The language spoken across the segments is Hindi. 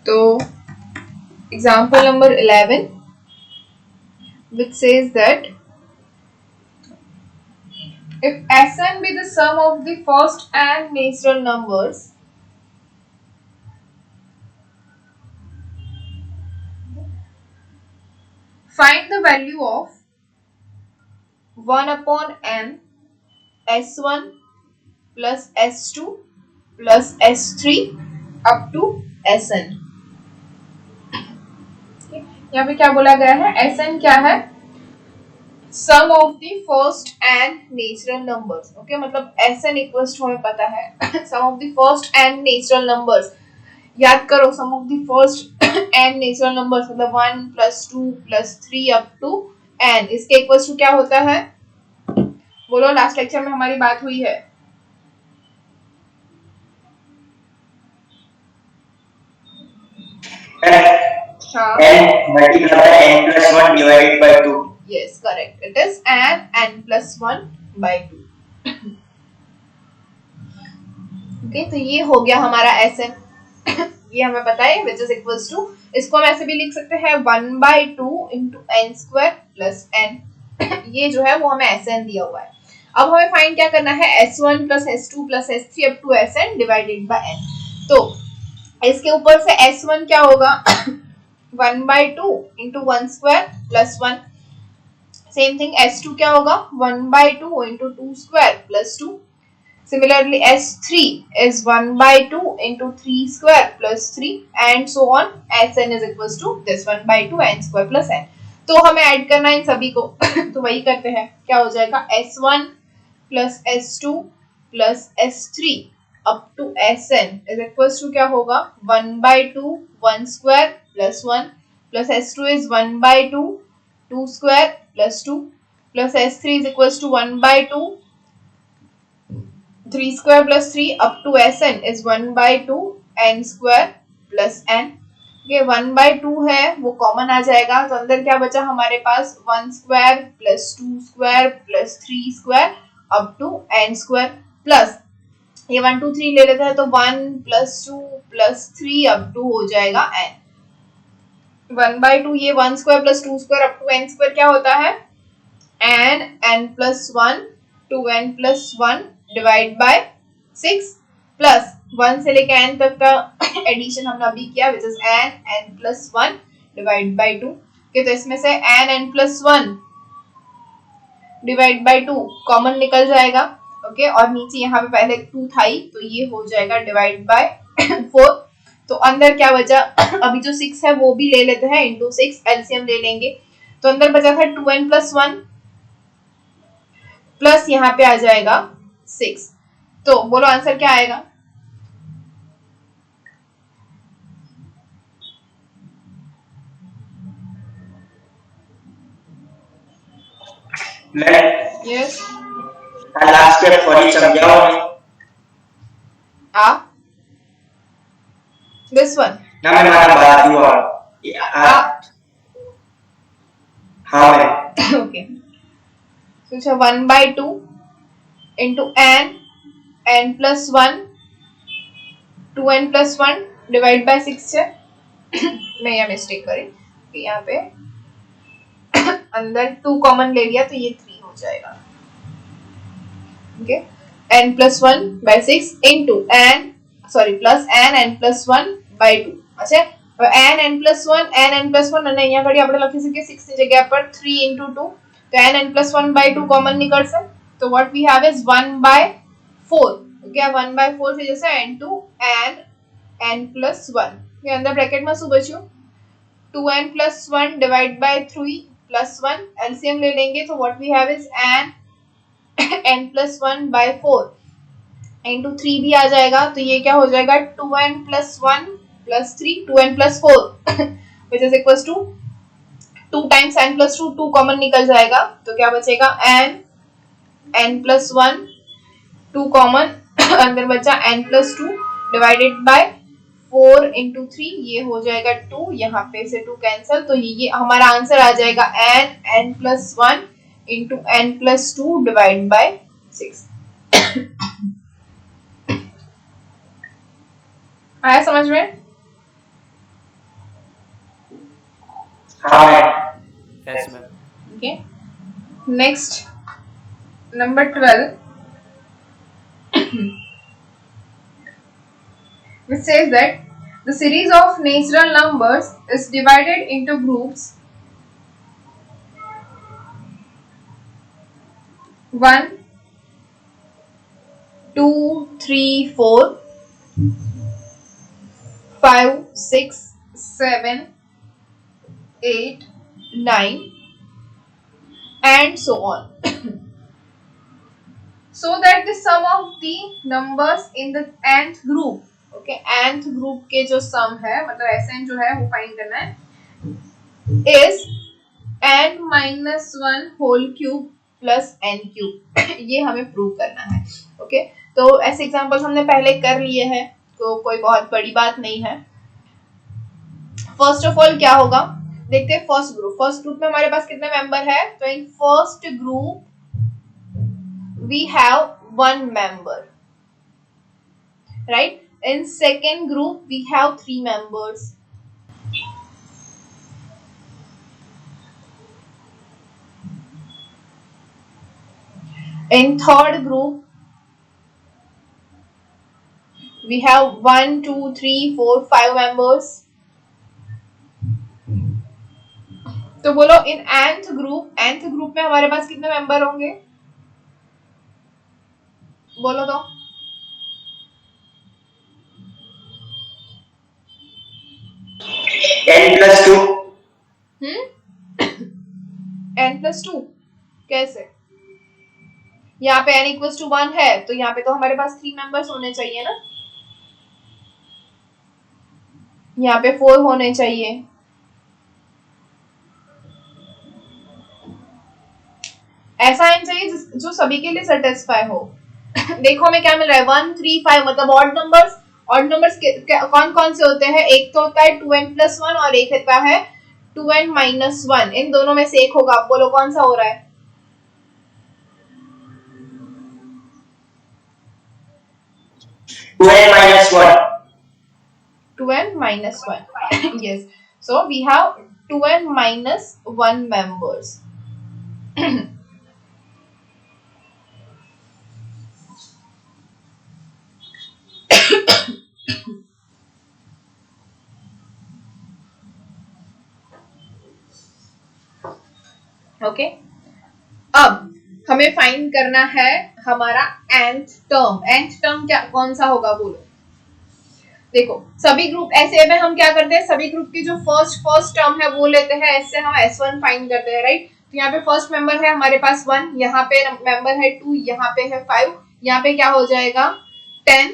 तो example number 11 which says that if Sn be the sum of the first and natural numbers, find the value of 1 upon m S1 plus S2 plus S3 up to Sn। यहाँ पे क्या बोला गया है, Sn क्या है, sum of the first n natural numbers. Okay, मतलब Sn इक्वल्स टू हमें पता है sum of the first n natural numbers. याद करो, sum of the first n natural numbers मतलब 1 plus 2 plus 3 up to n, इसके इक्वल्स टू क्या होता है, बोलो, लास्ट लेक्चर में हमारी बात हुई है। हाँ, n multiplied by n plus 1 divided by 2. Yes, correct. It is n plus 1 by 2। Okay, तो ये हो गया हमारा Sn। ये हमें पता है which is equals to, इसको हम ऐसे भी लिख सकते हैं 1 by 2 into n square plus n। ये जो है वो हमें Sn दिया हुआ है। अब हमें फाइंड क्या करना है, S1 plus S2 plus S3 up to Sn divided by n। तो इसके ऊपर से S1 क्या होगा 1 by 2 into 1 square plus 1। Same thing S2 क्या होगा 1 by 2 into 2 square plus 2। Similarly, S3 is 1 by 2 into 3 square plus 3 and so on। Sn is equals to this 1 by 2 n square plus n। तो हमें ऐड करना है इन सभी को तो वही करते हैं, क्या हो जाएगा S1 plus S2 plus S3 up to Sn is equals to क्या होगा 1 by 2 1 square plus 1 plus S2 is 1 by 2 2 square plus 2 plus S3 is equals to 1 by 2 3 square plus 3 up to Sn is 1 by 2 n square plus n। ये 1 by 2 है वो कॉमन आ जाएगा, तो अंदर क्या बचा हमारे पास 1 square plus 2 square plus 3 square up to n square plus ये 1 2 3 ले लेते हैं तो 1 प्लस 2 प्लस 3 अप टू हो जाएगा n। 1 by 2 ये 1 square plus 2 square up to n square क्या होता है n plus 1 2n plus 1 divide by 6 plus 1 से लेकर n तक का एडिशन हमने अभी किया which is n plus 1 divide by 2। तो इसमें से n plus 1 divide by 2 common निकल जाएगा। ओके, और नीचे यहाँ पे पहले 2 था ही तो ये हो जाएगा डिवाइड बाय 4। तो अंदर क्या बचा अभी जो 6 है वो भी ले लेते हैं इंटू 6 एलसीएम ले लेंगे, तो अंदर बचा था 2n प्लस 1 प्लस यहाँ पे आ जाएगा 6। तो बोलो आंसर क्या आएगा, yes last step for each समझाओ आ दिस वन ना मैं हमारा बात हुआ हाँ मैं ओके, तो 1 by 2 into n plus 1 2n plus 1 divide by 6 है मैं यहाँ मिस्टेक करी, यहाँ पे अंदर 2 कॉमन ले लिया तो ये 3 हो जाएगा। Okay, n plus 1 by 6 into n sorry plus n plus 1 by 2। अच्छा, तो n plus 1 n plus 1 અને અહીંયા ઘડી આપણે લખી શકીએ 6 ની જગ્યા પર 3 into 2 तो n plus 1 by 2 कॉमन निकलશે, तो what we have is 1 by 4। Okay, 1 by 4 થઈ જશે into n plus 1। ये अंदर ब्रैकेट में શું બચ્યું 2n plus 1 डिवाइड by 3 plus 1 एलसीएम ले लेंगे तो what we have is n plus 1 by 4 into 3 भी आ जाएगा तो ये क्या हो जाएगा 2n plus 1 plus 3 2n plus 4 which is equals to 2 times n plus 2 2 common निकल जाएगा तो क्या बचेगा n plus 1 2 कॉमन अंदर बचा n plus 2 divided by 4 into 3 ये हो जाएगा 2, यहाँ पे से 2 कैंसिल तो ये हमारा आंसर आ जाएगा n plus 1 into n plus 2 divide by 6। आया समझ में? हाँ ma'am. Yes, ma'am. Okay. Next, number 12, which says that the series of natural numbers is divided into groups 1, 2, 3, 4, 5, 6, 7, 8, 9, and so on. So that the sum of the numbers in the nth group, okay, nth group के जो sum है, मतलब Sn जो है वो फाइंड करना है, is n minus 1 whole cube plus n cube. ये हमें प्रूव करना है. ओके, तो ऐसे एग्जांपल्स हमने पहले कर लिए हैं, तो कोई बहुत बड़ी बात नहीं है. फर्स्ट ऑफ ऑल क्या होगा, देखते हैं फर्स्ट ग्रुप में हमारे पास कितने मेंबर है. तो in first group we have one member, right? In second group we have 3 members. In third group we have 1 2 3 4 5 members. तो बोलो इन nth ग्रुप में हमारे पास कितने मेंबर होंगे, बोलो तो. n+2। n+2 कैसे, यहाँ पे n = 1 है, तो यहाँ पे तो हमारे पास 3 मेंबर्स होने चाहिए ना, यहाँ पे 4 होने चाहिए. ऐसा आंसर चाहिए जो सभी के लिए सेटिस्फाई हो. देखो हमें क्या मिल रहा है, 1 3 5, मतलब ऑड नंबर्स. ऑड नंबर्स कौन कौन से होते हैं, एक तो होता है 2n+1 और एक होता है 2n-1. इन दोनों में से एक होगा, आप बोलो कौन सा हो रहा है. -1। 2n-1. Yes, so we have 2n-1 members. Okay, अब हमें फाइंड करना है हमारा nth टर्म क्या कौन सा होगा, बोलो. देखो सभी ग्रुप ऐसे में हम क्या करते हैं, सभी ग्रुप की जो फर्स्ट टर्म है वो लेते हैं, ऐसे हम S1 फाइंड करते हैं, राइट. तो यहाँ पे फर्स्ट मेंबर है हमारे पास 1, यहाँ पे मेंबर है 2, यहाँ पे है 5, यहाँ पे क्या हो जाएगा 10.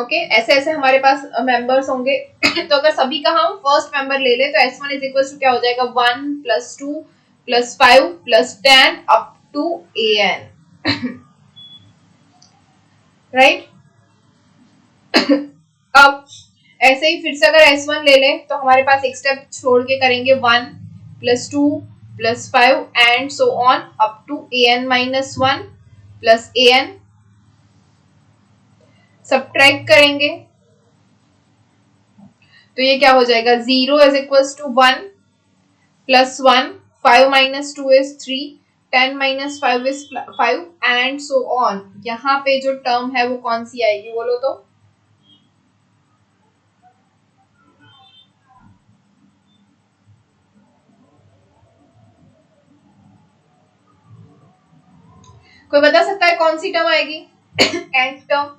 ओके, ऐसे ऐसे हमारे पास मेंबर्स होंगे. तो अगर सभी का हम फर्स्ट मेंबर ले ले तो S1 = क्या हो जाएगा, 1 + 2 + 5 + 10 up to an. राइट. अब ऐसे ही फिर से अगर S1 ले ले तो हमारे पास एक स्टेप छोड़ के करेंगे, 1 + 2 + 5 and so on up to an-1 plus an. Subtract करेंगे तो ये क्या हो जाएगा, 0 = 1 + 1, 5 - 2 is 3, 10 - 5 is 5 and so on. यहाँ पे जो टर्म है वो कौन सी आएगी, बोलो तो. कोई बता सकता है कौन सी टर्म आएगी, nth term.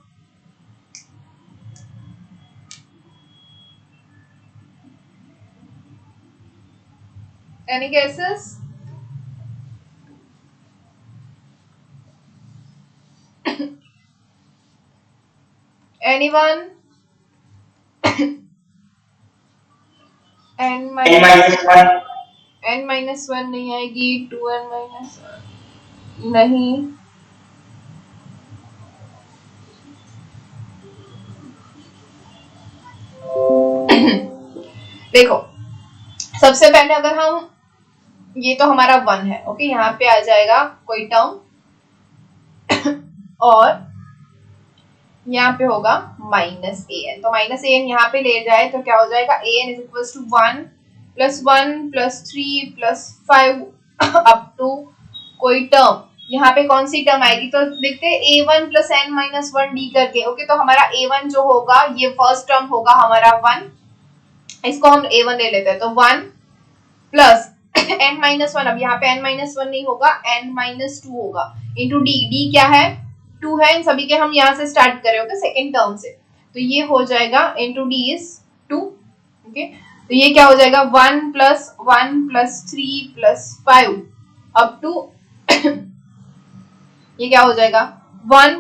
Any guesses? Anyone? n-1। n-1 नहीं आएगी, 2n-1 नहीं. देखो सबसे पहले अगर हम, ये तो हमारा 1 है, ओके, यहाँ पे आ जाएगा कोई टर्म और यहाँ पे होगा -an. तो -an यहाँ पे ले जाए तो क्या हो जाएगा, an = 1 +1 +3 +5 अप टू कोई टर्म, यहाँ पे कौन सी टर्म आएगी, तो देखते हैं a1 + n-1 d करके। ओके, तो हमारा a1 जो होगा ये फर्स्ट टर्म होगा हमारा 1, इसको हम a1 ले लेते हैं, तो 1 प्लस n-1, अब यहाँ पे n-1 नहीं होगा, n-2 होगा इंटू डी, डी क्या है 2 है, इन सभी के हम यहाँ से स्टार्ट करें ओके सेकेंड टर्म से, तो ये हो जाएगा इंटू डी इज 2। ओके, तो ये क्या हो जाएगा 1 + 1 + 3 + 5 अप टू ये क्या हो जाएगा 1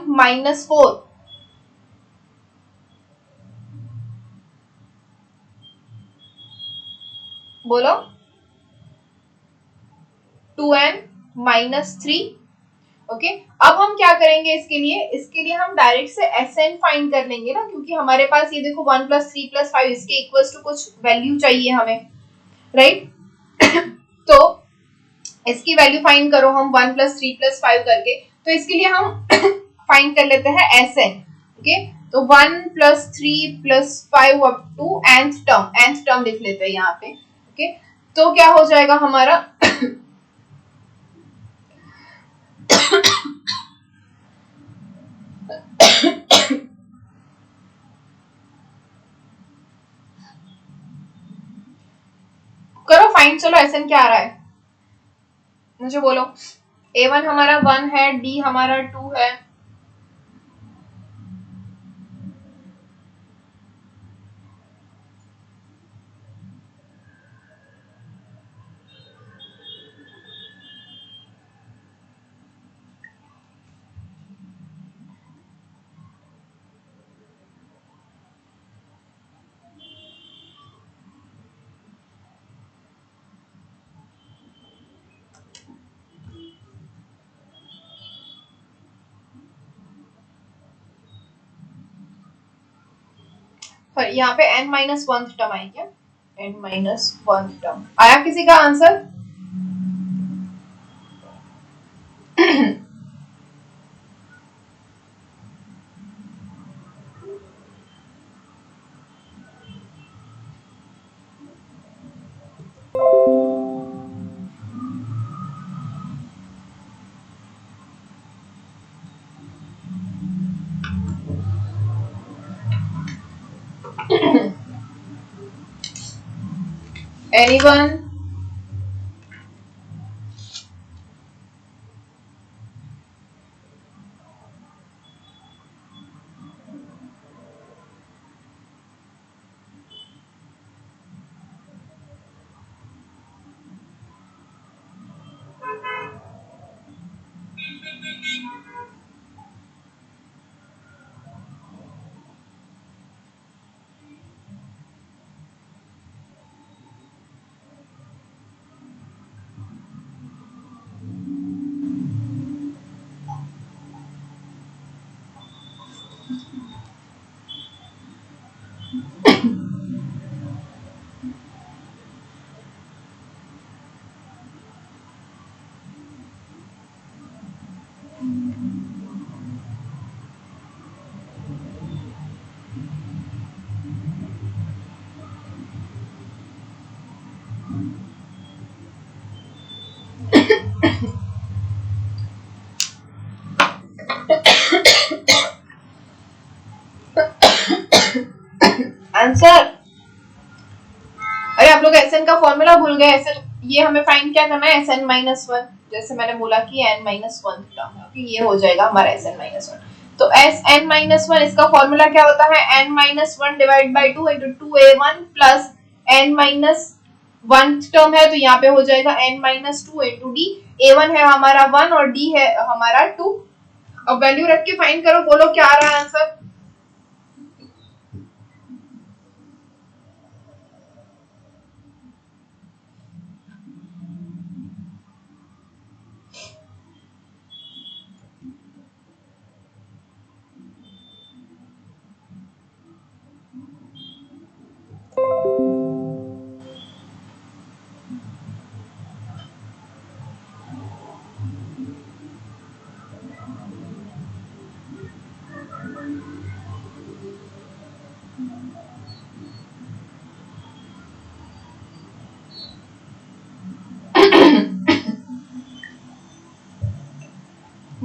- 4, बोलो 2n - 3। ओके, अब हम क्या करेंगे इसके लिए हम डायरेक्ट से Sn फाइंड कर लेंगे ना, क्योंकि हमारे पास ये देखो 1 + 3 + 5 इसके इक्वल्स टू कुछ वैल्यू चाहिए हमें, राइट तो इसकी वैल्यू फाइंड करो हम 1 + 3 + 5 करके, तो इसके लिए हम फाइंड कर लेते हैं Sn। ओके, तो 1 + 3 + 5 अप टू nth टर्म लिख लेते हैं यहाँ पे। ओके, तो क्या हो जाएगा हमारा करो फाइंड, चलो Sn क्या आ रहा है मुझे बोलो। a1 हमारा 1 है, d हमारा 2 है, यहाँ पे n-1 टर्म आई क्या, n-1 टर्म आया किसी का आंसर? Anyone? आंसर? अरे आप लोग Sn का फॉर्मूला भूल गए। Sn ये हमें फाइंड क्या करना है, Sn-1, जैसे मैंने बोला कि n-1 टर्म है, ये हो जाएगा हमारा Sn-1। तो Sn-1 इसका फॉर्मूला क्या होता है, n-1 divide by 2 into 2a1 plus n-1 term है, तो यहाँ पे हो जाएगा n-2 into d। a1 है हमारा 1 और d है हमारा 2। अब वैल्यू रख के फाइंड करो, बोलो क्या आ रहा है आंसर।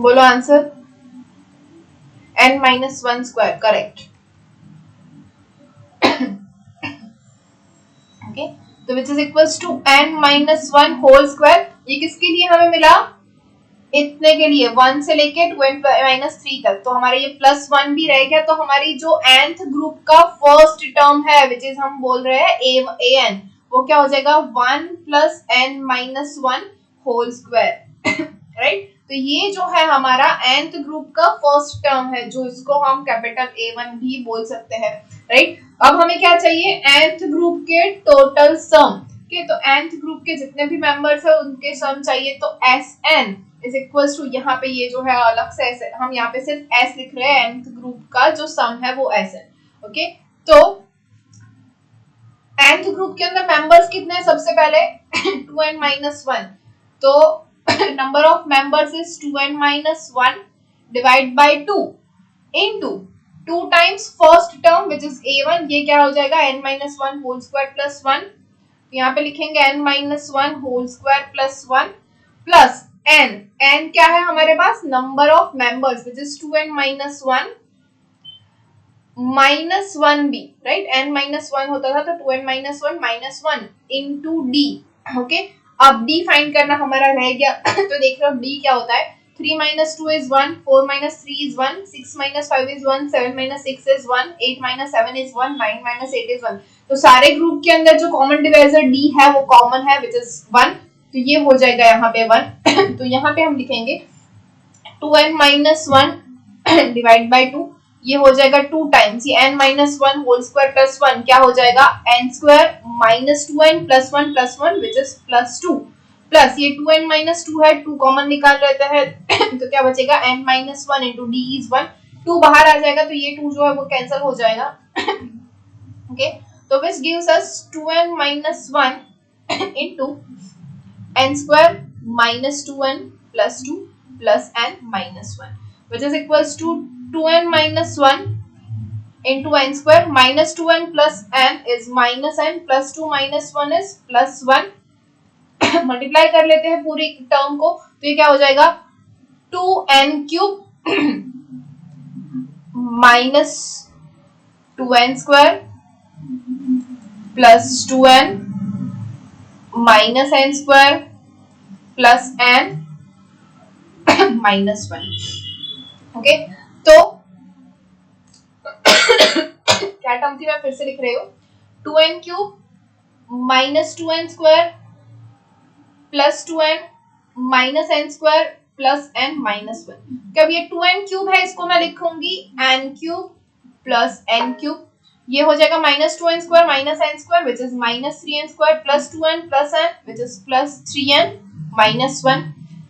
बोलो answer. n minus one square, correct. Okay, तो which is equals to n minus one whole square. ये किसके लिए हमें मिला? इतने के लिए, 1 से लेके 2n माइनस 3 तक। तो हमारे ये प्लस 1 भी रह गया। तो हमारी जो nth ग्रुप का फर्स्ट टर्म है विच इज हम बोल रहे हैं an, वो क्या हो जाएगा? 1 plus n minus one whole square. Right, तो ये जो है हमारा nth ग्रुप का फर्स्ट टर्म है, जो इसको हम कैपिटल A1 भी बोल सकते हैं। राइट, अब हमें क्या चाहिए? nth ग्रुप के टोटल सम के। तो nth ग्रुप के जितने भी मेंबर्स है उनके सम चाहिए। तो Sn इज इक्वल्स टू, यहाँ पे ये जो है अलग से ऐसे हम यहाँ पे सिर्फ s लिख रहे हैं, nth ग्रुप का जो सम है वो Sn। ओके, तो nth ग्रुप के अंदर मेंबर्स कितने हैं? सबसे पहले 2n माइनस वन। तो number of members is 2n minus one divide by 2 into 2 times first term which is a1। ये क्या हो जाएगा? n minus one whole square plus one. यहाँ पे लिखेंगे n minus one whole square plus one plus n क्या है हमारे पास? Number of members which is 2n minus one minus one B. Right, n minus one होता था तो 2n minus one minus one into D. Okay, अब d फाइंड करना हमारा रह गया। तो देख रहे हो d क्या होता है? 3 minus 2 is 1, 4 minus 3 is 1, 6 minus 5 is 1, 7 minus 6 is 1, 8 minus 7 is 1, 9 minus 8 is 1। तो सारे ग्रुप के अंदर जो कॉमन डिवाइजर d है वो कॉमन है विच इज 1। तो ये हो जाएगा यहाँ पे 1। तो यहाँ पे हम लिखेंगे 2n minus one divide by 2। ये हो जाएगा 2 टाइम्स ये n minus one whole square plus one, क्या हो जाएगा? n square minus 2n plus one which is plus 2 plus ये 2n माइनस 2 है, 2 कॉमन निकाल लेते हैं। तो क्या बचेगा? n minus one into D is 1। 2 बाहर आ जाएगा तो ये 2 जो है वो कैंसिल हो जाएगा। ओके, तो which gives us 2n minus one into n square minus 2n plus 2 plus n minus one which is equals to 2n minus 1 into n square minus 2n plus n is minus n plus 2 minus 1 is plus 1। Multiply कर लेते हैं पूरी टर्म को। तो ये क्या हो जाएगा? 2n cube minus 2n square plus 2n minus n square plus n minus 1। Okay, तो क्या टर्म थी? मैं फिर से लिख रही हूँ। 2n cube minus 2n square plus 2n minus n square plus n minus 1। कब ये 2n क्यूब है इसको मैं लिखूंगी n cube plus n cube. ये हो जाएगा minus 2n square minus n square which is minus 3n square plus 2n plus n which is plus 3n minus 1।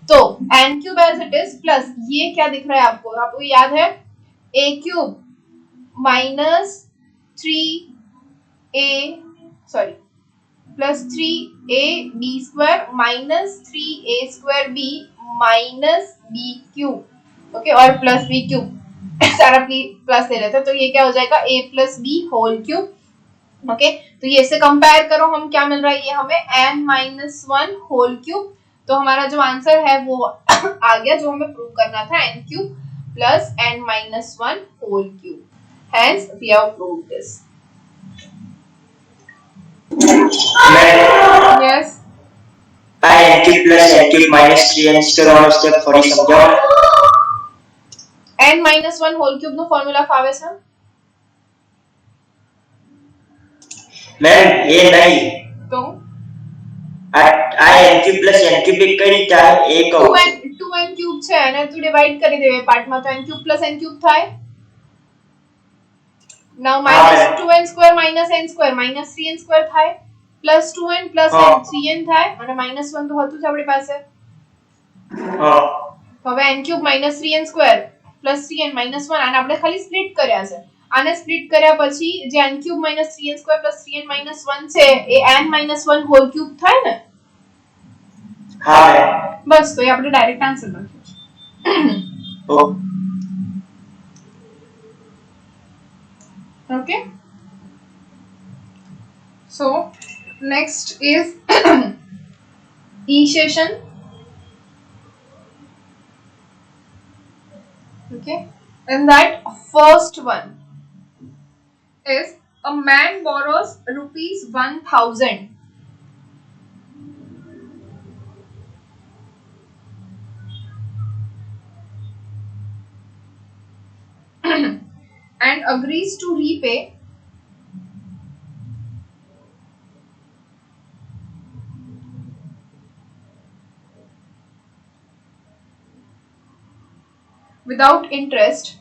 तो n cube as it is plus ये क्या दिख रहा है आपको? आपको याद है a cube minus 3a sorry plus 3ab square minus 3a square b minus b cube. Okay, और प्लस b क्यूब सारा प्लस ले लेते हैं। तो ये क्या हो जाएगा? a plus b whole cube. Okay, तो ये से कंपेयर करो हम क्या मिल रहा है? ये हमें n minus one whole cube. तो हमारा जो आंसर है वो आ गया जो हमें प्रूव करना था, n cube plus n minus one whole cube. Hence, we have proved this. Yes. I n cube plus n cube minus 3n square और स्टेप 40 समझाओ। n minus 1 whole cube નો ફોર્મ્યુલા ફાવે છે? मैम ये नहीं તો I n cube plus n cube એક કઈ રીતે આવે? એ કહું 2n ક્યુબ છે અને તું ડિવાઇડ કરી દેવે પાર્ટમાં તો n cube plus n cube થાય। now minus 2n square minus n square minus 3n square થાય plus 2n plus n 3n થાય અને minus 1 તો હતું જ આપણી પાસે। તો હવે n cube minus 3n square plus 3n minus 1 આને આપણે ખાલી સ્પ્લિટ કર્યા છે। આને સ્પ્લિટ કર્યા પછી જે n cube minus 3n square plus 3n minus 1 છે એ n minus 1 whole cube થાય ને? હા બસ, તો એ આપણે ડાયરેક્ટ આન્સર લખ્યું છે। Okay, so next is initiation। Okay, and that first one is a man borrows rupees 1000 and agrees to repay without interest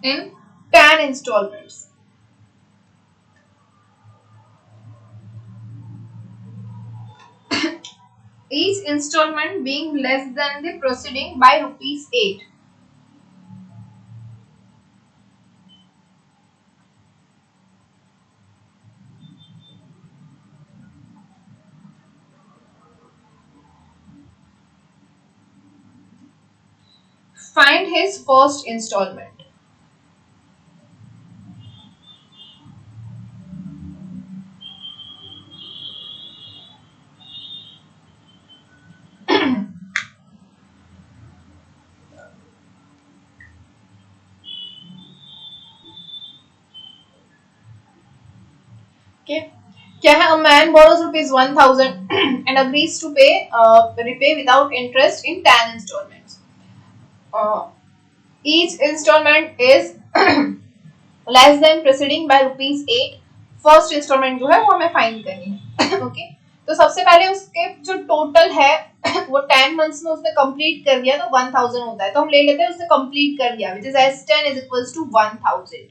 in 10 installments. Each installment being less than the preceding by rupees 8. Find his first installment. Okay. क्या है? A man borrows rupees 1000 and agrees to repay without interest in 10 installments. Each installment is less than preceding by rupees 8. First installment जो है वो हमें फाइंड करनी है. ओके, तो सबसे पहले उसके जो टोटल है वो 10 मंथ्स में उसने कंप्लीट कर दिया तो 1000 होता है, तो हम ले लेते हैं उसने कंप्लीट कर दिया which is S10 is equals to 1000,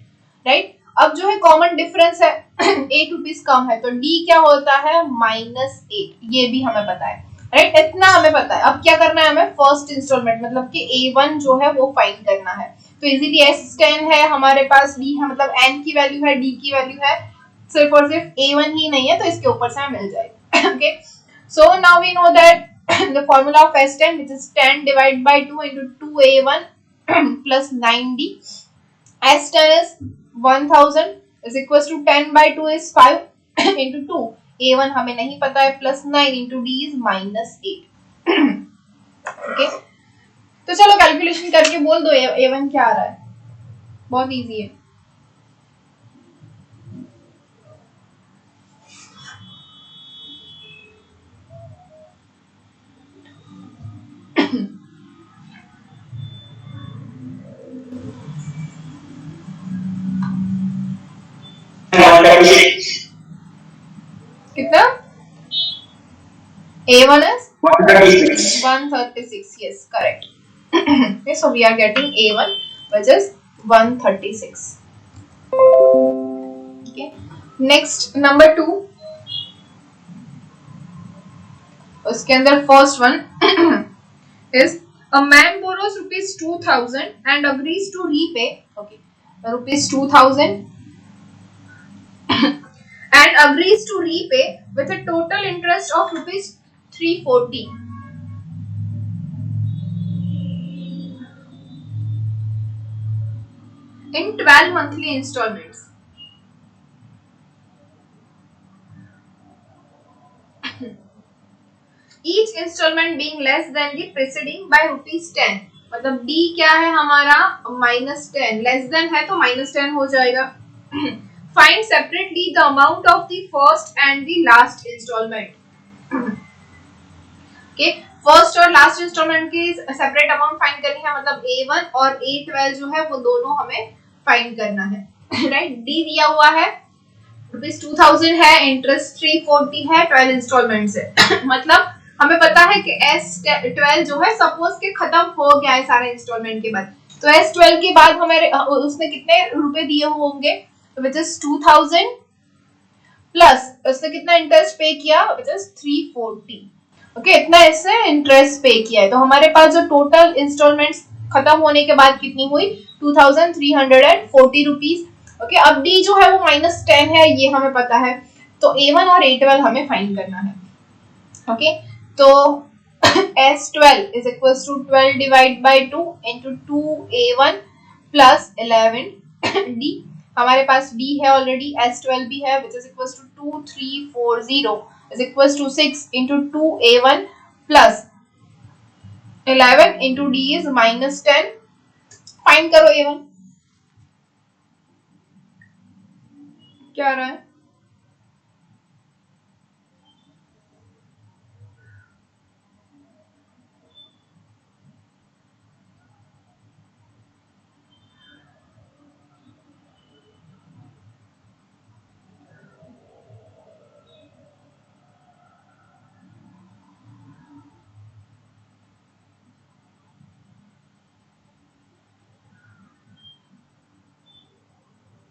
right. अब जो है कॉमन डिफरेंस है 8 रुपीज कम है, तो D क्या होता है -8, ये भी हमें पता है, राइट. इतना हमें पता है. अब क्या करना है हमें? फर्स्ट इंस्टॉलमेंट मतलब कि A1 जो है वो फाइंड करना है. तो इजीली S10 है हमारे पास, D है मतलब N की वैल्यू है, D की वैल्यू है, सिर्फ और सिर्फ A1 ही नहीं है, तो इसके ऊपर से हमें मिल जाएगा. Okay, so now we know that the formula of S10 which is 10 divided by 2 into 2A1 plus 9D. S10 is 1000 is equals to 10 by 2 is 5 into 2. A1 हमें नहीं पता है, plus 9 into D is -8. Okay, तो चलो कैलकुलेशन करके बोल दो A1 क्या आ रहा है. बहुत इजी है. कितना? A1 is 136. Yes, correct. Okay, so we are getting A1 which is 136. Okay, next number 2. उसके अंदर first one is a man borrows rupees 2000 and agrees to repay, okay, rupees 2000 and agrees to repay with a total interest of rupees 340 in 12 monthly installments. Each installment being less than the preceding by rupees 10. मतलब D क्या है हमारा? -10. लेस देन है तो -10 हो जाएगा. Find separately the amount of the first and the last installment. Okay, first और लास्ट इंस्टॉलमेंट की सेपरेट अमाउंट फाइंड करनी है, मतलब A1 और A12 जो है वो दोनों हमें फाइंड करना है, राइट. D दिया हुआ है रुपीज 2000 है, इंटरेस्ट 340 है, 12 इंस्टॉलमेंट से. मतलब हमें पता है कि S12 जो है सपोज के खत्म हो गया है सारे इंस्टॉलमेंट के बाद, तो S12 के बाद हमें उसने कितने रुपए दिए होंगे, which is 2000 प्लस उसने कितना इंटरेस्ट पे किया, which is 340. ओके, इतना इससे इंटरेस्ट पे किया है, तो हमारे पास जो टोटल इंस्टॉलमेंट्स खत्म होने के बाद कितनी हुई? 2340 रुपीज. ओके, अब D जो है वो -10 है, ये हमें पता है, तो A1 और A12 हमें फाइंड करना है. ओके, तो S12 is equals to 12 divided by 2 into 2A1 plus 11D. हमारे पास D है ऑलरेडी, S12 भी है, which is equals to 2340 is equals to 6 into 2A1 plus 11 into D is minus 10. Find करो A1 क्या आ रहा है?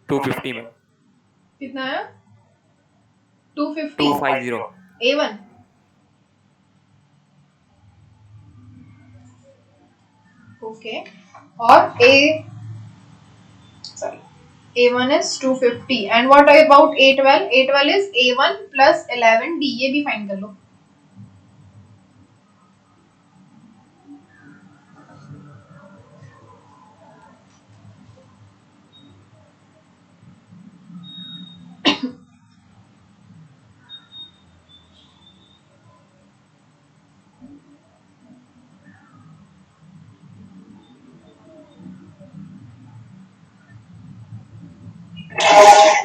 टू 250 में कितना है? 250 250 A1 ओके और A1 is 250 and what about A12? A12 is A1 plus 11D, ये भी फाइंड कर लो.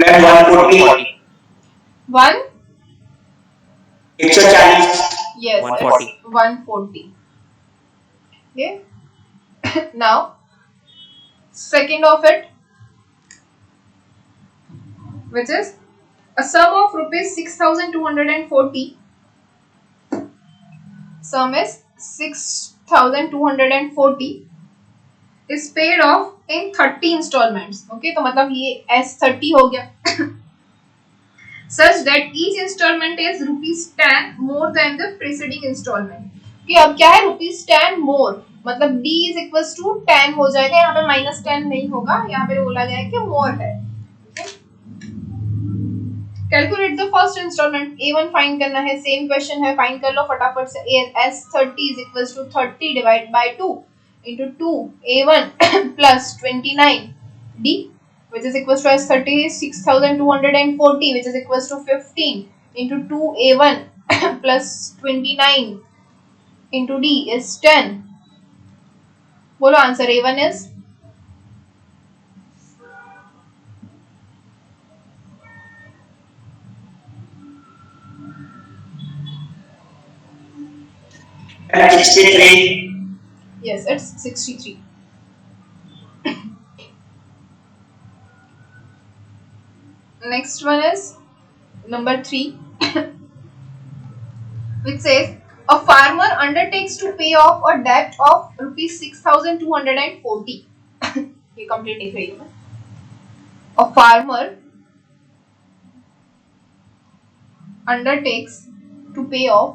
Ma'am 140 1 140 yes 140. it's 140. Okay. Now second of it, which is a sum of rupees 6240. Sum is 6240 is paid off in 30 installments. Okay, तो मतलब ये S30 हो गया. Such that each installment is ₹10 more than the preceding installment. कि अब क्या है ₹10 more, मतलब D is equals to 10 हो जाएगा, यहाँ पे -10 नहीं होगा, यहाँ पे बोला गया है कि more है. Calculate the first installment. A1 find करना है, सेम क्वेश्चन है, फाइंड कर लो फटाफट से. S30 is equals to 30 divided by 2 into 2 A1 plus 29 D, which is equals to S30 is 6240, which is equals to 15 into 2 A1 plus 29 into D is 10. बोलो answer. A1 is ma'am 63 yes, it's 63. Next one is number 3, which says a farmer undertakes to pay off a debt of ₹6240. ये complete लिख रही हूँ मैं. A farmer undertakes to pay off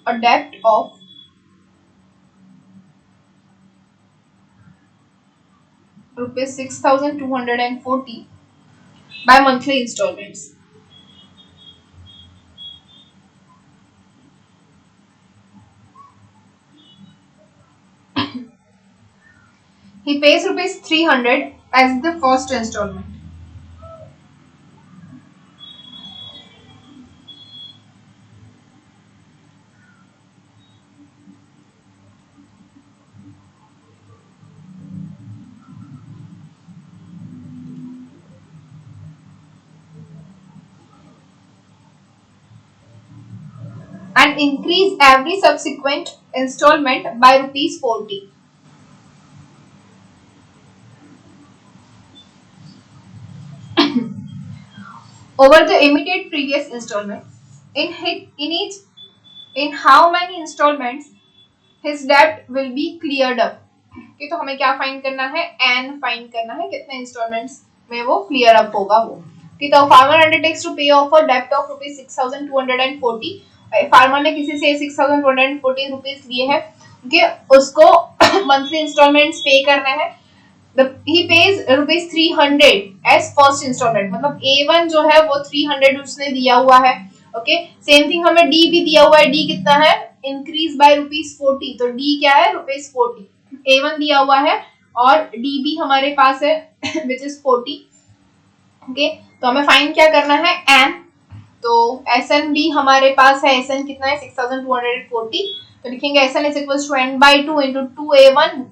a debt of ₹6240 by monthly installments. He pays ₹300 as the first installment. And increase every subsequent installment by ₹40. Over the immediate previous installment. In how many installments his debt will be cleared up. Okay, तो हमें क्या फाइंड करना है? N फाइंड करना है, कितने इंस्टॉलमेंट्स में वो क्लियर अप होगा वो. ठीक है, फार्मर अंडरटेक्स टू पे ऑफ अ डेब्ट ऑफ ₹6240. फार्मर ने किसी से 6240 रुपीज लिए हैं, ओके, उसको मंथली इंस्टॉलमेंट्स पे करने हैं. he pays ₹300 as first installment, मतलब A1 जो है वो 300 उसने दिया हुआ है. ओके, सेम थिंग हमें D भी दिया हुआ है. D कितना है? इंक्रीज बाय ₹40, तो डी क्या है ₹40, A1 दिया हुआ है और डी भी हमारे पास है विच इज 40। ओके, तो हमें फाइंड क्या करना है एन, तो SN भी हमारे पास है, SN कितना है 6240, तो लिखेंगे SN is equal to n/2 into 2A1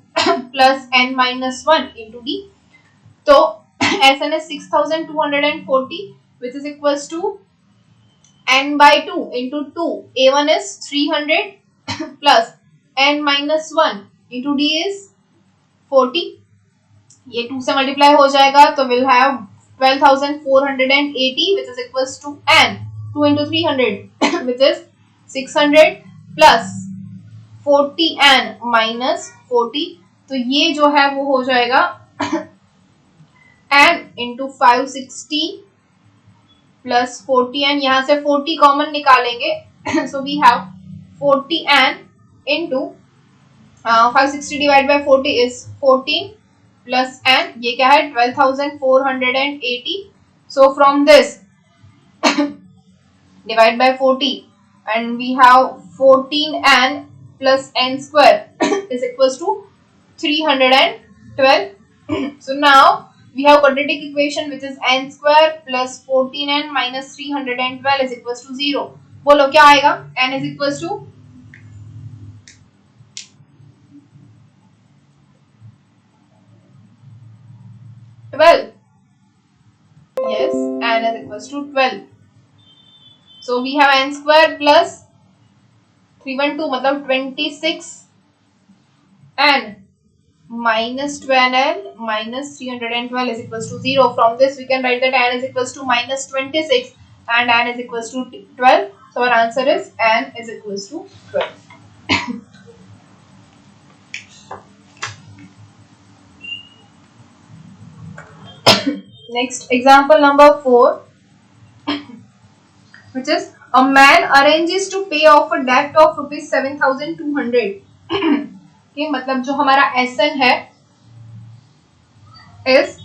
plus n-1 into D, तो SN is 6240 which is equals to n/2 into 2, A1 is 300 plus n-1 into D is 40, ये 2 से मल्टीप्लाई हो जाएगा तो will have 12,480 which is equals to n 2 into 300 which is 600 plus 40n minus 40, तो ये जो है वो हो जाएगा n into 560 plus 40n, यहाँ से 40 कॉमन निकालेंगे so we have 40n into 560 divided by 40 is 14 plus n, ये क्या है 12,480, so from this divide by 40 and we have 14n plus n square is equals to 312. So now we have quadratic equation which is n square plus 14n minus 312 is equals to 0. बोलो क्या आएगा, n is equals to yes, n is equals to 12. So we have n square plus 312 मतलब 26 n minus 12n minus 312 is equals to 0. From this we can write that n is equals to minus 26 and n is equals to 12. So our answer is n is equals to 12. Next example number 4, which is a man arranges to pay off a debt of ₹7,200. okay, मतलब जो हमारा SN है is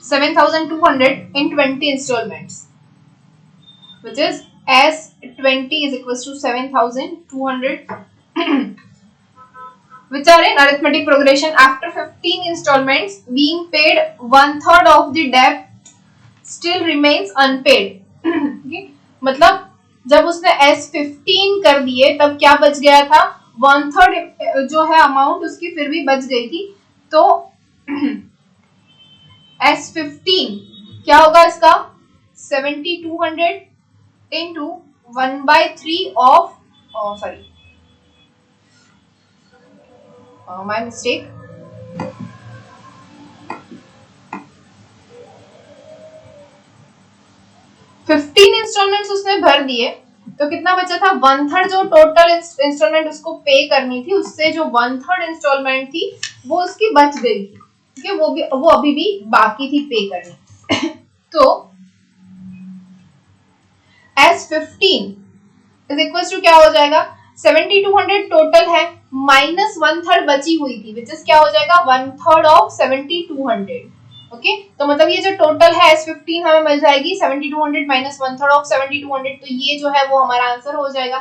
7,200 in 20 installments, which is S20 is equals to 7,200 which are in arithmetic progression. After 15 installments being paid, 1/3 of the debt still remains unpaid. okay? मतलब जब उसने S15 कर दिए तब क्या बच गया था, 1/3 जो है अमाउंट उसकी फिर भी बच गई थी, तो S15 क्या होगा इसका 7,200 into 1/3 of sorry my mistake, fifteen installments उसने भर दिए तो कितना बचा था, 1/3 जो टोटल इंस्टॉलमेंट उसको पे करनी थी उससे जो 1/3 इंस्टॉलमेंट थी वो उसकी बच गई थी, ठीक है, वो अभी भी बाकी थी पे करनी तो S15 इज इक्वल टू क्या हो जाएगा, 7,200 टोटल है माइनस 1/3 बची हुई थी विच इज क्या हो जाएगा 1/3 ऑफ 7,200. ओके, तो मतलब ये जो टोटल है S15 हमें मिल जाएगी 7,200 माइनस 1/3 ऑफ 7,200, तो ये जो है वो हमारा आंसर हो जाएगा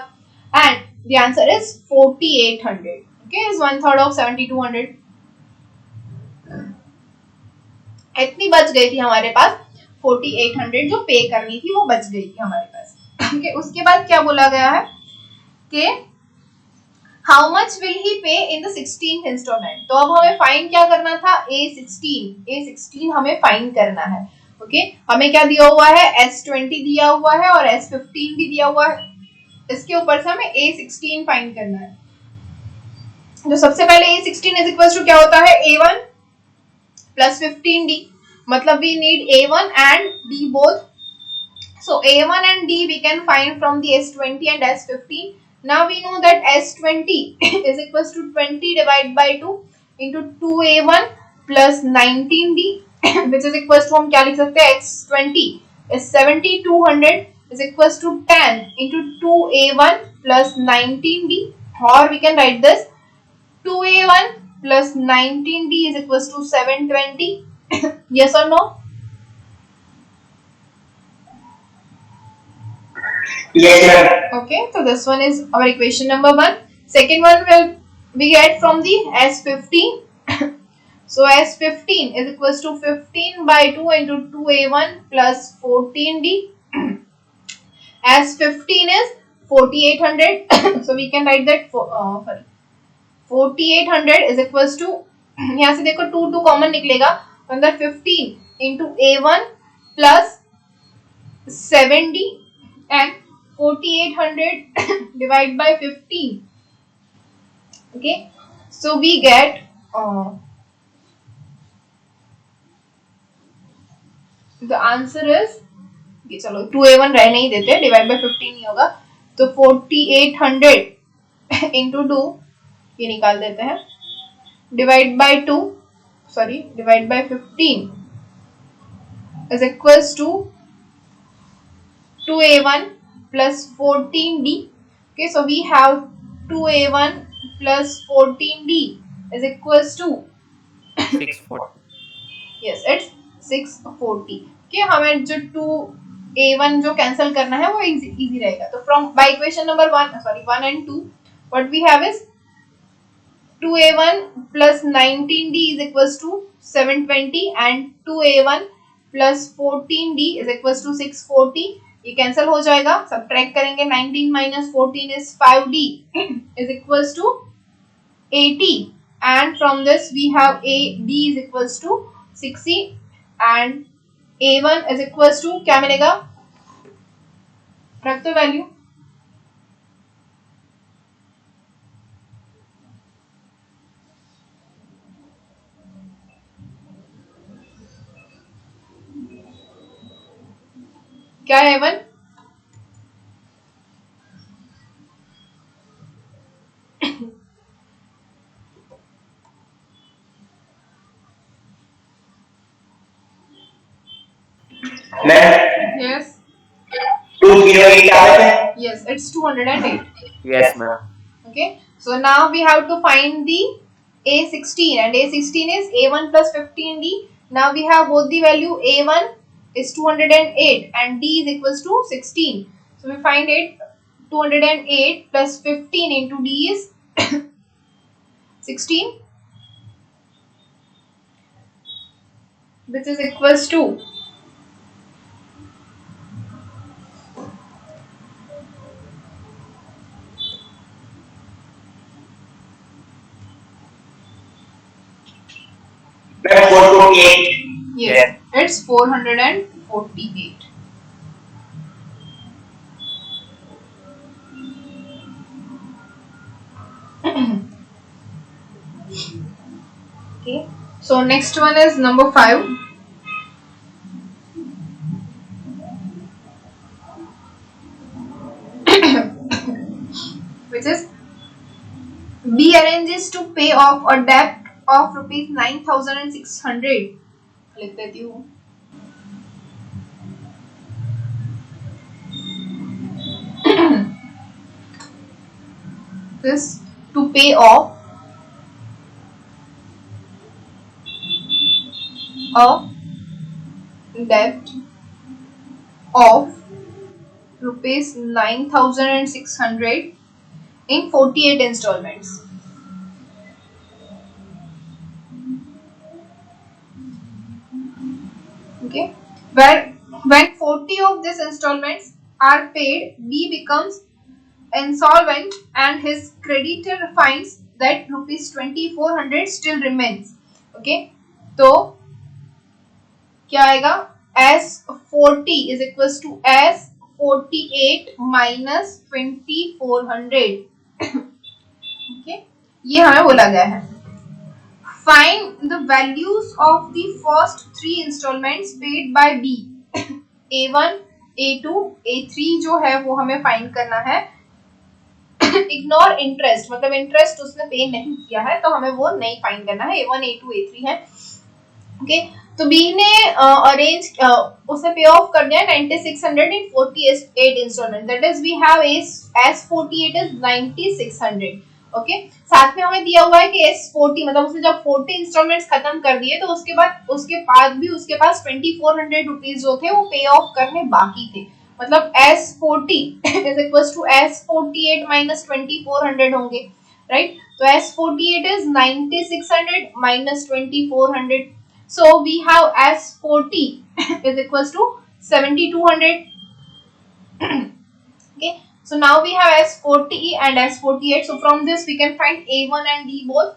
and the answer is 4,800. Okay, is 1/3 of 7,200. इतनी बच गई थी हमारे पास, 4,800 जो पे करनी थी वो बच गई थी हमारे पास. ओके, उसके बाद क्या बोला गया है कि हाउ मच विल ही पे इन द 16th इंस्टॉलमेंट. तो अब हमें फाइंड क्या करना था, A16 हमें फाइंड करना है. ओके, हमें क्या दिया हुआ है, S20 दिया हुआ है और S15 भी दिया हुआ है, इसके ऊपर से हमें A16 फाइंड करना है. तो सबसे पहले A16 इज इक्वल टू क्या होता है, A1 प्लस 15D, मतलब we need A1 and D both. So A1 and D we can find from the S20 and S15. Now we know that S20 is equals to 20 divided by 2 into 2A1 plus 19D which is equals to हम क्या लिख सकते हैं, X20 is 7,200 is equals to 10 into 2A1 plus 19D, or we can write this 2A1 plus 19D is equals to 720. Yes or no? Yes, ma'am. Okay, so this one is our equation number 1. Second one will we get from the S15. So S15 is equals to 15 by 2 into 2A1 plus 14D. S15 is 4800. So we can write that 4800 is equals to, यहाँ से देखो 2 कॉमन निकलेगा, अंदर 15 into A1 plus 7D and 4800 divided by 15. Okay, so we get the answer is, ये चलो 2A1 रहने ही देते, डिवाइड बाय 15 नहीं होगा, तो 4800 इंटू 2 ये निकाल देते हैं, divide by 2 sorry divide by 15 is equals to 2A1 plus 14D. Okay, so we have 2A1 plus 14D is equals to 640. yes, it's 640. Okay, हमें जो 2A1 जो कैंसिल करना है वो इजी रहेगा. तो from by equation number 1 and 2 what we have is 2A1 plus 19D is equals to 720 and 2A1 plus 14D is equals to 640. ये कैंसिल हो जाएगा, सब्ट्रैक्ट करेंगे, 19 minus 14 is 5D is equals to 80 and from this we have AD is equals to 60 and A1 is equals to क्या मिलेगा, रख दो वैल्यू, क्या है A1, Ma'am, yes 208 hours. yes it's 208. Yes, ma'am. Okay, so now we have to find the A16 and A16 is A1 plus 15D. Now we have both the value, A1 is 208 and D is equals to 16. So we find it 208 plus 15 into D is 16, which is equals to Ma'am, 428. yes, it's 448. Okay, so next one is number 5. Which is B arranges to pay off a debt of rupees 9600. लिख देती हूँ. This to pay off a debt of rupees 9600 in 48 installments. Okay, where when 40 of these installments are paid, B becomes insolvent and his creditor finds that rupees 2400 still remains. Okay, तो क्या आएगा, S40 is equals to S48 minus 2400. Okay, ये हमें बोला गया है. Find the values of the first 3 installments paid by B. A1, A2, A3 जो है वो हमें फाइंड करना है. इग्नोर इंटरेस्ट, मतलब इंटरेस्ट उसने पे नहीं किया है तो हमें वो नहीं फाइंड करना है. A1, A2, A3 है. ओके, तो B ने अरेंज उसे पे ऑफ कर दिया 9600 in 48 installment. That is we have S48 is 9600. Okay, साथ में हमें दिया हुआ है कि S40 मतलब उसने जब 40 इंस्टॉलमेंट्स खत्म कर दिए तो उसके बाद भी उसके पास 2400 रुपीज जो थे वो पे ऑफ करने बाकी थे. मतलब S40 is equals to S48 minus 2400 होंगे, right? तो S48 is 9600 minus 2400. So we have S40 is equals to 7200. Okay, so now we have S40 and S48. So from this we can find A1 and D both.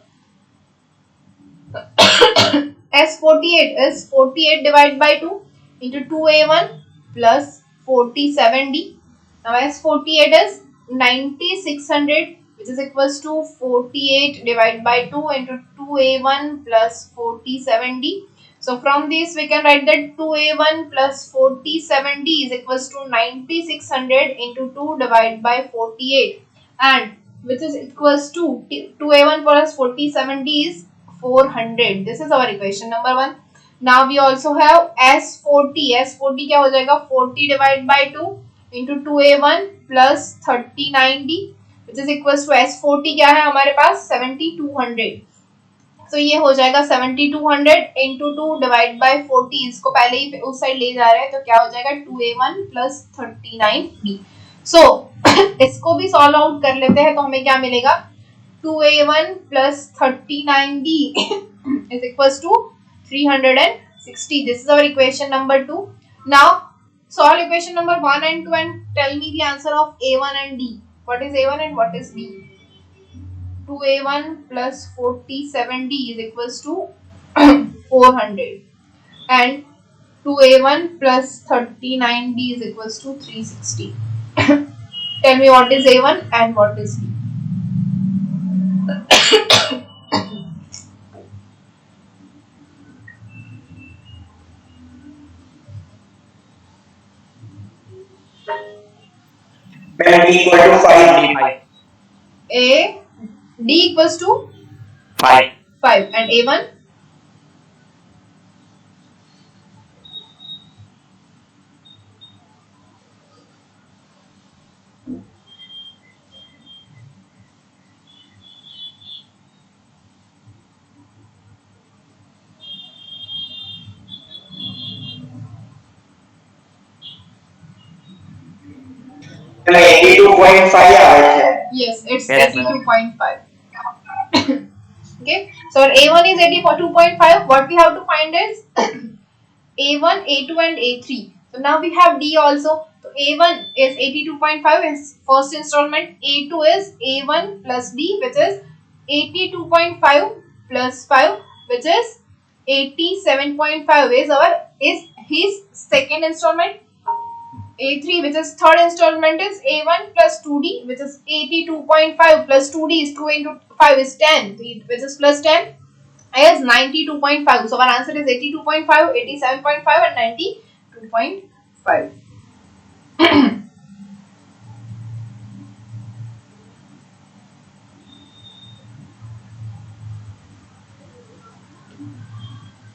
S48 is 48 divided by 2 into 2A1 plus 47D. Now S48 is 9600, which is equals to 48 divided by 2 into 2A1 plus 47D. So from this we can write that 2A1 plus 47D is equals to 9600 into 2 divided by 48, and which is equals to 2A1 plus 47D is 400. This is our equation number 1. Now we also have S40. S40 क्या हो जाएगा? 40 divided by 2 into 2A1 plus 39D, which is equals to S40 क्या है हमारे पास? 7200. So ये हो जाएगा 7200 into 2 divided by 40. इसको पहले ही उस साइड ले जा रहे हैं, तो क्या हो जाएगा? 2A1 plus 39D. So इसको भी सॉल्व आउट कर लेते हैं, तो हमें क्या मिलेगा? 2A1 plus 39D is equals to 360. This is our equation number 2. Now solve equation number 1 and 2 and tell me the answer of A1 and D. What is A1 and what is D? 2A1 plus 47D is equals to 400, and 2A1 plus 39D is equals to 360. Tell me what is A1 and what is D. When D equal to 5. 5. A D equals to 5. 5 and A1 82.5 આવે છે. yes, it's Yes, 82.5. Okay, so our A1 is 82.5. What we have to find is A1, A2 and A3. So now we have D also. So A1 is 82.5 is first installment. A2 is A1 plus D, which is 82.5 plus 5, which is 87.5 is his second installment. A3, which is third installment, is A1 plus 2D, which is 82.5 plus 2D is 2 into 5 is 10, which is plus 10 is 92.5. So our answer is 82.5, 87.5 and 92.5.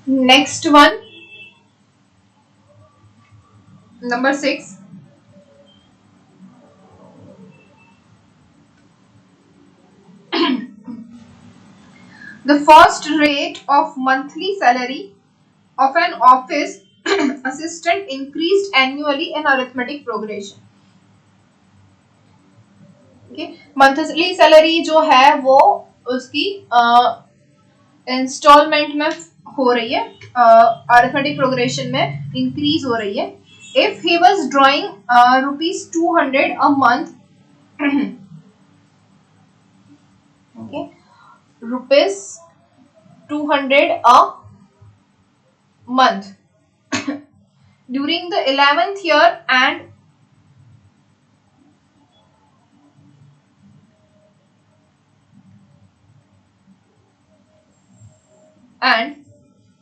Next one, number 6. The first rate of monthly salary of an office assistant increased annually in arithmetic progression. Okay, monthly salary जो है वो उसकी इंस्टॉलमेंट में हो रही है, अरिथमेटिक प्रोग्रेशन में इंक्रीज हो रही है. If he was drawing rupees 200 a month, okay, rupees 200 a month during the 11th year and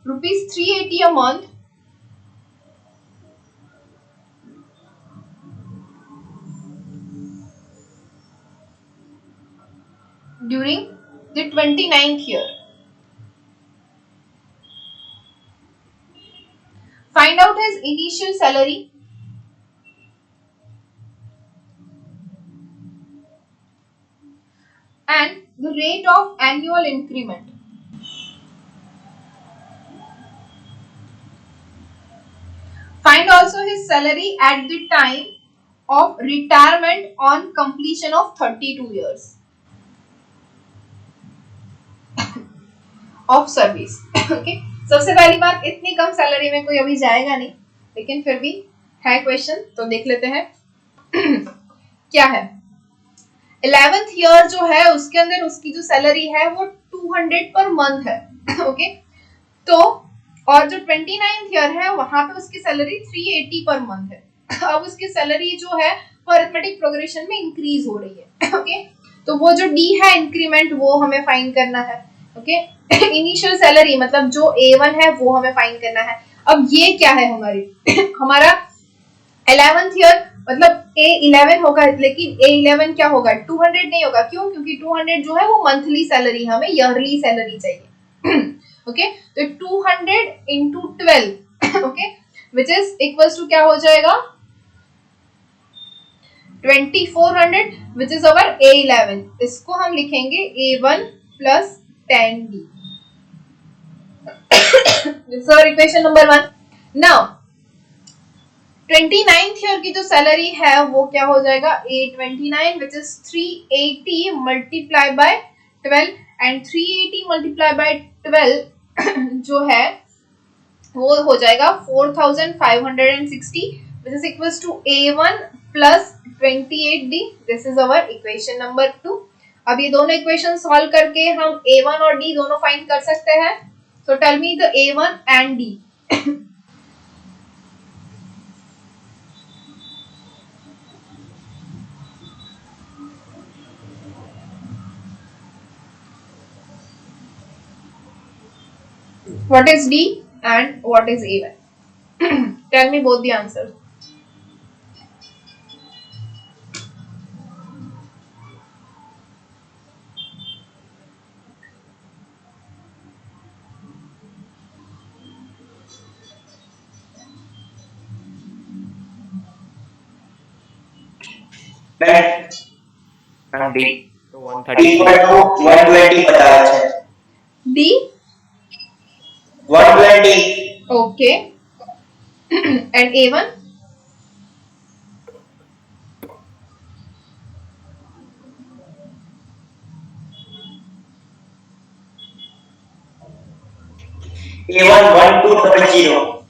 rupees 380 a month during the 29th year. Find out his initial salary and the rate of annual increment. Find also his salary at the time of retirement on completion of 32 years of service. Okay, सबसे पहली बात, इतनी कम सैलरी में कोई अभी जाएगा नहीं, लेकिन फिर भी है क्वेश्चन, तो देख लेते हैं क्या है। 11th ईयर जो है उसके अंदर उसकी जो सैलरी है वो 200 पर मंथ है। ओके, तो और जो 29th ईयर है वहां पे उसकी सैलरी 380 पर मंथ है। अब उसकी सैलरी जो है वो अरिथमेटिक प्रोग्रेशन में इंक्रीज हो रही है। ओके, तो वो जो डी है इंक्रीमेंट, वो हमें फाइंड करना है। ओके, इनिशियल सैलरी मतलब जो A1 है वो हमें फाइंड करना है। अब ये क्या है हमारी हमारा 11th ईयर मतलब A11 होगा, लेकिन A11 क्या होगा, 200 नहीं होगा। क्यों? क्योंकि 200 जो है वो मंथली सैलरी, हमें ईयरली सैलरी चाहिए। ओके, तो 200 into 12, okay, which is equals to क्या हो जाएगा, 2400, विच इज अवर A11। इसको हम लिखेंगे A1 plus 10D। This is equation number 1। Now 29th year की जो सैलरी है वो क्या हो जाएगा, A29 which is 380 multiply by 12, and 380 multiply by 12 जो है वो हो जाएगा 4560, which is equals to A1 plus 28D। This is our equation number 2। अब ये दोनों इक्वेशन सॉल्व करके हम A1 और D दोनों फाइंड कर सकते हैं। So tell me the A1 and D। What is D and what is A1? Tell me both the answers. Ma'am D तो 130 इक्वल टू 120 बताया है। D? 120। Okay. And A1? A1 1200।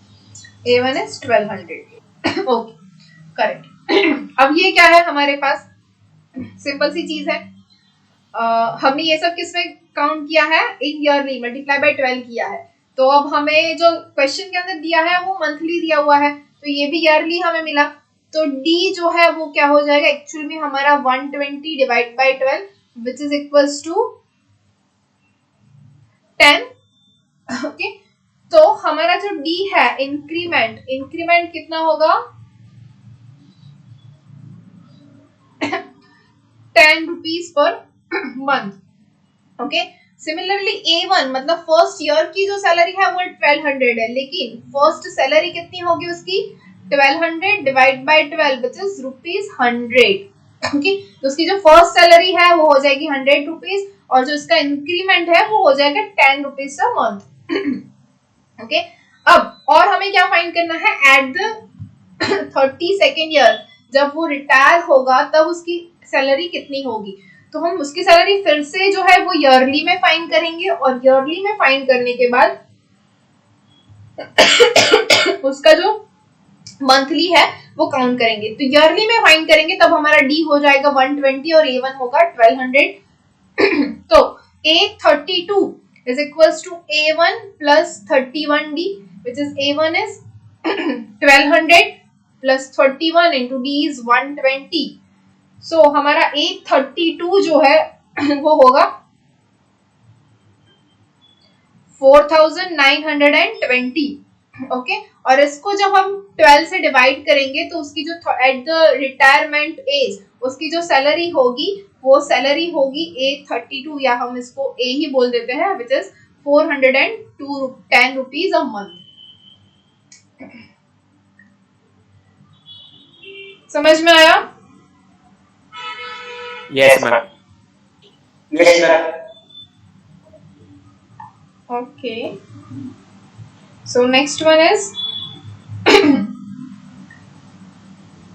A1 is 1200। Okay, correct. अब ये क्या है हमारे पास, सिंपल सी चीज है। हमने ये सब किसमें काउंट किया है, इन ईयरली मल्टीप्लाई बाय 12 किया है। तो अब हमें जो क्वेश्चन के अंदर दिया है वो मंथली दिया हुआ है, तो ये भी ईयरली हमें मिला। तो डी जो है वो क्या हो जाएगा, एक्चुअली में हमारा 120 divide by 12 which is equals to 10। Okay, तो हमारा जो डी है इंक्रीमेंट, इंक्रीमेंट कितना होगा 10 rupees per month. Okay, similarly A1 मतलब फर्स्ट ईयर की जो सैलरी है वो 1200 है, लेकिन फर्स्ट सैलरी कितनी होगी उसकी, 1200 divide by 12 which is ₹100। Okay, तो उसकी जो फर्स्ट सैलरी है वो हो जाएगी 100 रुपीज, और जो इसका इंक्रीमेंट है वो हो जाएगा 10 रुपीज अ मंथ। ओके, अब और हमें क्या फाइंड करना है, एट द 32nd ईयर जब वो रिटायर होगा तब उसकी सैलरी कितनी होगी। तो हम उसकी सैलरी फिर से जो है वो ईयरली में फाइंड करेंगे, और ईयरली में फाइंड करने के बाद उसका जो मंथली है वो काउंट करेंगे। तो ईयरली में फाइंड करेंगे तब हमारा डी हो जाएगा 120 और A1 होगा 1200। तो A32 is equals to A1 plus 31D, which is A1 is 1200 plus 31 into D is 120। So हमारा A32 जो है वो होगा 4920। ओके, और इसको जब हम 12 से डिवाइड करेंगे तो उसकी जो एट द रिटायरमेंट एज उसकी जो सैलरी होगी वो सैलरी होगी A32, या हम इसको A ही बोल देते हैं, which is 410 rupees a month. समझ में आया? Yes ma'am. Yes ma'am. Okay, so next one is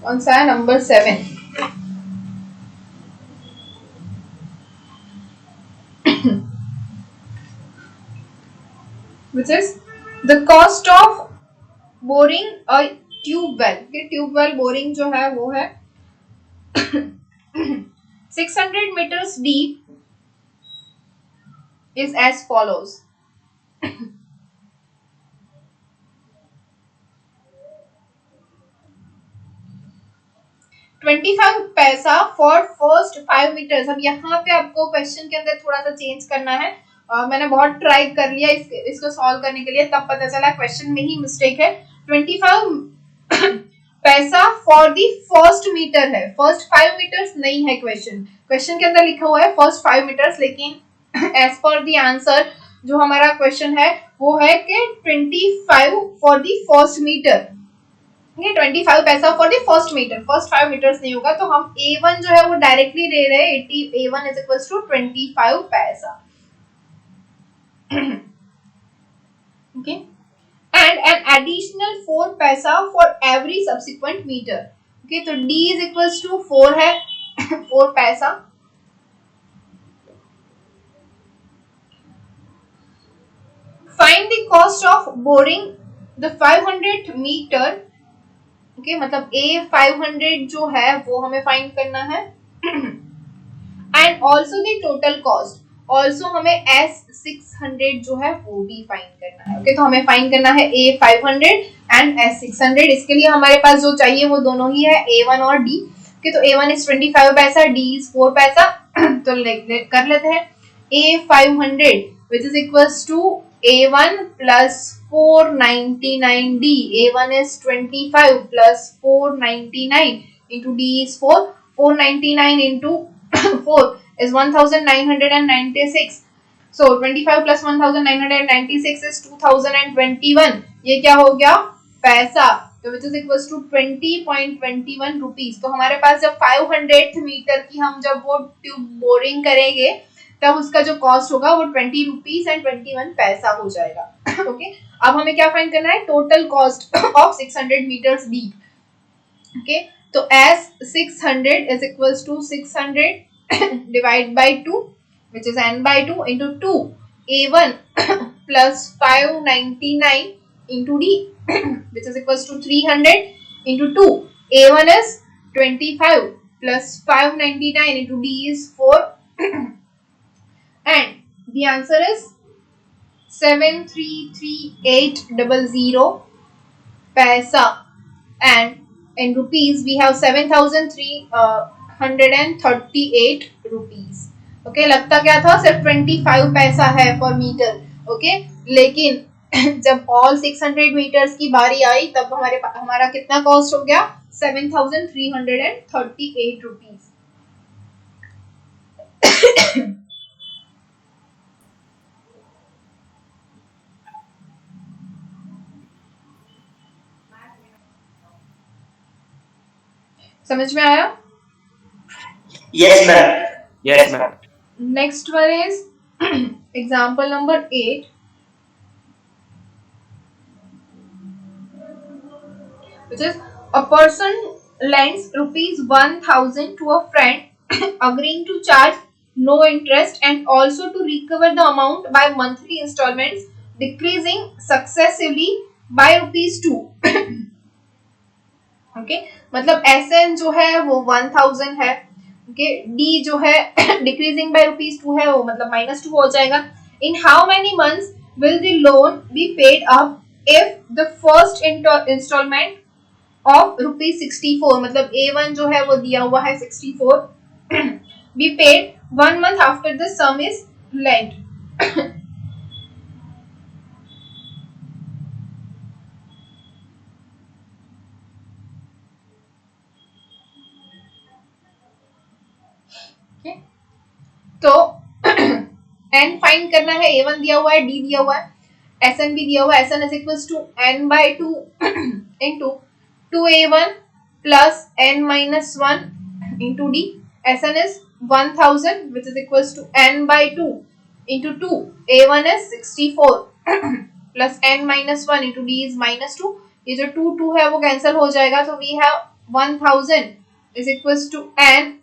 कौन सा है? Number 7. which is the cost of boring a tube well. कि ट्यूब वेल बोरिंग जो है वो है 600 meters deep is as follows. 25 paisa for first 5 metres. अब यहाँ पे आपको क्वेश्चन के अंदर थोड़ा सा चेंज करना है. मैंने बहुत ट्राई कर लिया इसको सॉल्व करने के लिए, तब पता चला क्वेश्चन में ही मिस्टेक है. 25 paisa for the first metre है, फर्स्ट 5 मीटर्स नहीं है. क्वेश्चन के अंदर लिखा हुआ है फर्स्ट 5 मीटर्स, लेकिन एज पर द आंसर जो हमारा क्वेश्चन है वो है कि 25 for the first meter. 25 paisa for the first meter, first 5 meters नहीं होगा, तो हम A1 जो है वो डायरेक्टली ले रहे हैं. A1 इज इक्वल टू 25 पैसा. Okay, and N additional 4 paisa for every subsequent meter. Okay, तो D इज इक्वल टू 4 है, 4 paisa. Find the cost of boring the 500 meter. Okay, मतलब A500 जो है वो हमें फाइंड करना है. And also the total cost, also हमें S600 जो है वो भी फाइंड करना है. ओके, तो हमें फाइंड करना है A500 एंड S600. इसके लिए हमारे पास जो चाहिए वो दोनों ही है, A1 और D. ओके, तो A1 इज 25 पैसा, D इज 4 पैसा. तो कर लेते हैं. A500 which is equals to A1 plus 499D. A1 is 25 plus 499 into D is 4. 499 into 4 is 1996. So 25 plus 1996 is 2021. ये क्या हो गया? पैसा. तो which is equals to 20.21 rupees. तो हमारे पास जब 500 मीटर की हम जब वो ट्यूब बोरिंग करेंगे तब उसका जो कॉस्ट होगा वो 20 रुपीज एंड 21 पैसा हो जाएगा. ओके, अब हमें क्या फाइंड करना है? Total cost of 600 metres deep. Okay, तो S 600 is equals to 600 divide by 2 which is n by 2 into 2 A1 plus 599 into D which is equals to 300 into 2. A1 is 25 plus 599 into D is 4. And the answer is 733,800 paisa, and in rupees we have 7,338 rupees. Okay, लगता क्या था? सिर्फ 25 पैसा है पर मीटर. ओके, लेकिन जब ऑल 600 मीटर्स की बारी आई तब हमारा कितना कॉस्ट हो गया? 7,338 रुपीज. समझ में आया? Yes, ma'am. Yes, ma'am. Next one is example number 8. Which is a person lends rupees 1,000 to a friend agreeing to charge no interest and also to recover the amount by monthly installments decreasing successively by rupees 2. Okay, मतलब SN जो है वो 1000 है. ओके, D जो है डिक्रीजिंग बाय रुपीस 2 है, वो मतलब -2 हो जाएगा. In how many months will the loan be paid up if the first installment of rupees 64, मतलब A1 जो है वो दिया हुआ है 64, be paid 1 month after the some is lent. तो n फाइंड करना है. A1 दिया हुआ है, D दिया हुआ है, SN भी दिया हुआ है. SN is equals to n by 2 into 2A1 plus n minus 1 into D. SN is 1000 which is equals to n by 2 into 2. A1 is 64 plus n minus 1 into D is -2. ये जो 2 2 है वो कैंसिल हो जाएगा. तो we have 1000 is equals to n,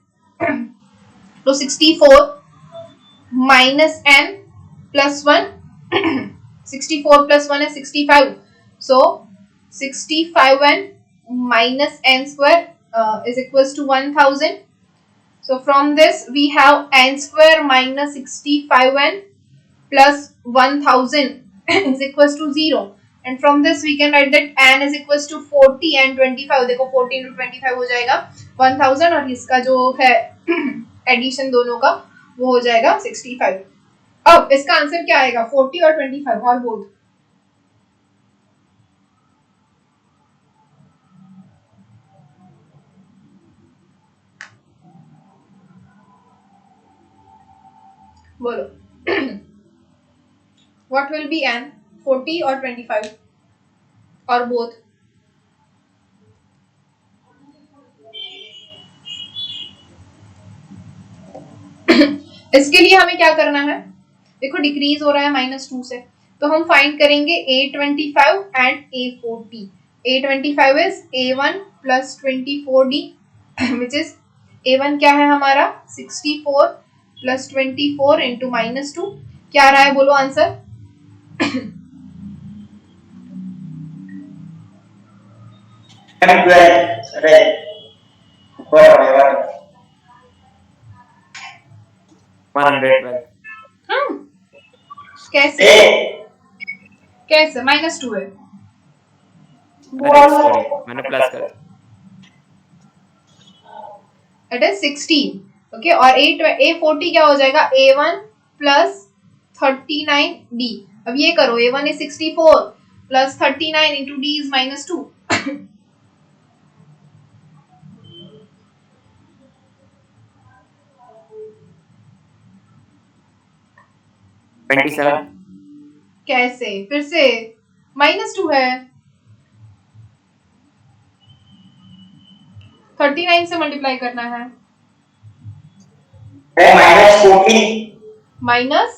तो 64 minus n plus 1 64 plus 1 is 65, so 65n minus n square is equals to 1000. So from this we have n square minus 65n plus 1000 is equals to 0, and from this we can write that n is equals to 40 and 25. देखो 40 into 25 हो जाएगा 1000 और इसका जो है एडिशन दोनों का वो हो जाएगा 65. अब इसका आंसर क्या आएगा 40 और 25 और बोथ. बोलो what will be n 40 or 25 or both. इसके लिए हमें क्या करना है, देखो डिक्रीज हो रहा है -2 से, तो हम फाइंड करेंगे a25 and a40. a25 is a1 plus 24d which is a1 क्या है हमारा 64 plus 24 into -2, क्या आ रहा है बोलो आंसर. कैसे कैसे -2 है, मैंने प्लस कर इट इज 16. ओके, और a40 क्या हो जाएगा a1 plus 39d. अब ये करो a1 is 64 plus 39 into d is -2. 27. कैसे फिर से -2 है, 39 से मल्टीप्लाई करना है. minus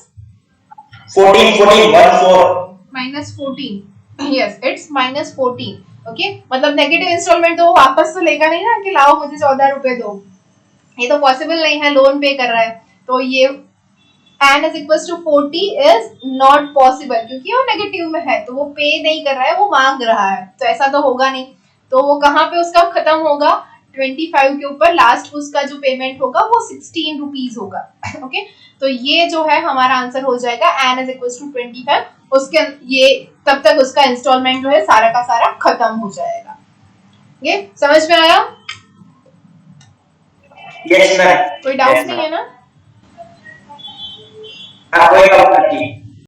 -14. Yes it's -14. ओके, मतलब नेगेटिव इंस्टॉलमेंट तो वो वापस तो लेगा नहीं ना कि लाओ मुझे 14 रुपए दो, ये तो पॉसिबल नहीं है, लोन पे कर रहा है, तो ये n is equals to 40 is not possible क्योंकि वो नेगेटिव में है, तो वो पे नहीं कर रहा है, वो मांग रहा है, तो ऐसा तो होगा नहीं. तो वो कहाँ पे उसका खत्म होगा 25 के ऊपर, लास्ट उसका जो पेमेंट होगा वो 16 रुपीज होगा. ओके, तो ये जो है हमारा आंसर हो जाएगा n is equals to 25. उसके ये तब तक उसका इंस्टॉलमेंट जो है सारा का सारा खत्म हो जाएगा. ये समझ में आया? yes ma'am. कोई डाउट Yes, नहीं है ना? कोई डाउट नहीं.